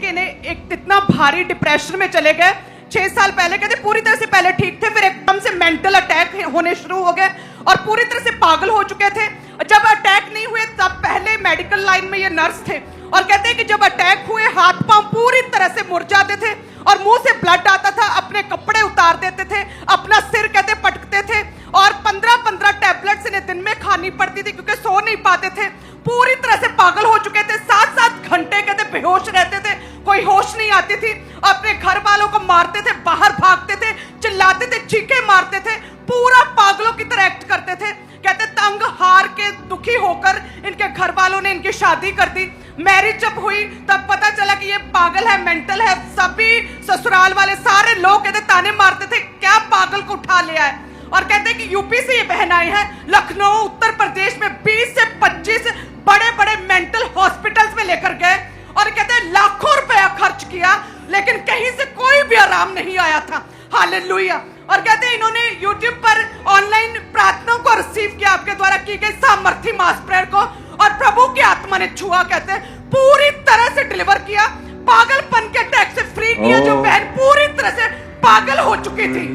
कि इन्हें एक इतना भारी डिप्रेशन में चले गए। 6 साल पहले कहते पूरी तरह से पहले ठीक थे, फिर एकदम से मेंटल अटैक होने शुरू हो गए और पूरी तरह से पागल हो चुके थे। जब अटैक नहीं हुए तब पहले मेडिकल लाइन में ये नर्स थे और कहते हैं कि जब अटैक हुए हाथ पांव पूरी तरह से मुरझाते थे और मुंह से ब्लड आता था, अपने कपड़े उतार देते थे, अपना सिर कहते पटकते थे और 15-15 टैबलेट्स इन्हें दिन में खानी पड़ती थी क्योंकि सो नहीं पाते थे। पूरी तरह से पागल हो चुके थे, 7-7 घंटे कहते बेहोश रहते थे, कोई होश नहीं आती थी, अपने घर वालों को मारते थे, बाहर भागते थे, चिल्लाते थे, चीखे मारते थे, पूरा पागलों की तरह एक्ट करते थे। कहते तंग हार के दुखी होकर इनके घर वालों ने इनकी शादी कर दी। मैरिज जब हुई तब पता चला कि ये पागल है, मेंटल है। सभी ससुराल वाले सारे लोग कहते ताने मारते थे, क्या पागल को उठा लिया है। और कहते हैं कि यूपी से ये बहन आई है, लखनऊ उत्तर प्रदेश में 20 से 25 बड़े बड़े मेंटल हॉस्पिटल्स में लेकर गए और कहते हैं लाखों रुपया खर्च किया लेकिन कहीं से कोई भी आराम नहीं आया था। हालेलुया। और कहते हैं इन्होंने YouTube पर ऑनलाइन प्रार्थनाओं को रिसीव किया, आपके द्वारा की गई सामर्थी मास प्रेयर को, और प्रभु की आत्मा ने छुआ, कहते हैं पूरी तरह से डिलीवर किया, पागलपन के अटैक से फ्री किया। जो बहन पूरी तरह से पागल हो चुकी थी,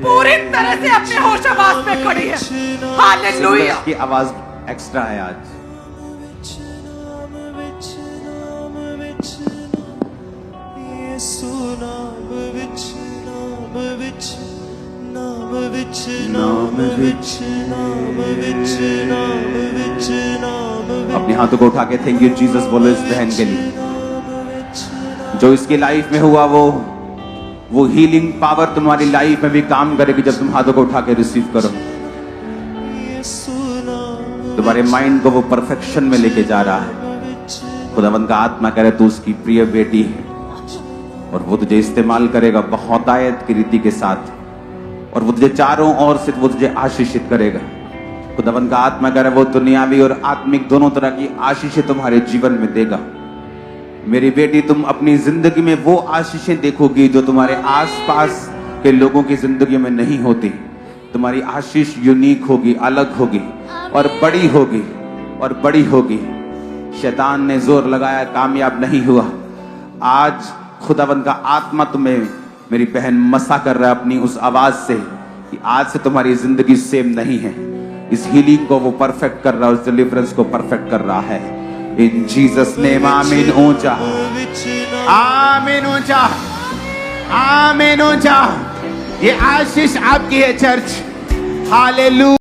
पूरी तरह से अपने होश आवाज में खड़ी है। हालेलुया की आवाज एक्स्ट्रा है आज। अपने हाथों को उठा के थैंक यू जीसस बोलो इस बहन के लिए। जो इसकी लाइफ में हुआ वो हीलिंग पावर तुम्हारी लाइफ में भी काम करेगी जब तुम हाथों को उठा के रिसीव करो। तुम्हारे माइंड को वो परफेक्शन में लेके जा रहा है। खुदावंद का आत्मा कह रहे तू उसकी प्रिय बेटी है और वो तुझे इस्तेमाल करेगा बहुतायत की रीति के साथ, और वो तुझे चारों ओर से वो तुझे आशीषित करेगा। खुदावंद का आत्मा कह रहा है वो दुनियावी और आत्मिक दोनों तरह की आशीषें तुम्हारे जीवन में देगा। मेरी बेटी, तुम अपनी जिंदगी में वो आशीषें देखोगी जो तुम्हारे आसपास के लोगों की जिंदगी में नहीं होती। तुम्हारी आशीष यूनिक होगी, अलग होगी और बड़ी होगी और बड़ी होगी। शैतान ने जोर लगाया, कामयाब नहीं हुआ। आज खुदावंद का आत्मा तुम्हें मेरी बहन मसा कर रहा है अपनी उस आवाज से कि आज से तुम्हारी जिंदगी सेम नहीं है। इस हीलिंग को वो परफेक्ट कर रहा है, उस डिलीवरेंस को परफेक्ट कर रहा है। इन जीसस नेम आमीन। ऊंचा आमीन, ऊंचा आमीन, ऊंचा। ये आशीष आपकी है चर्च। हालेलुया।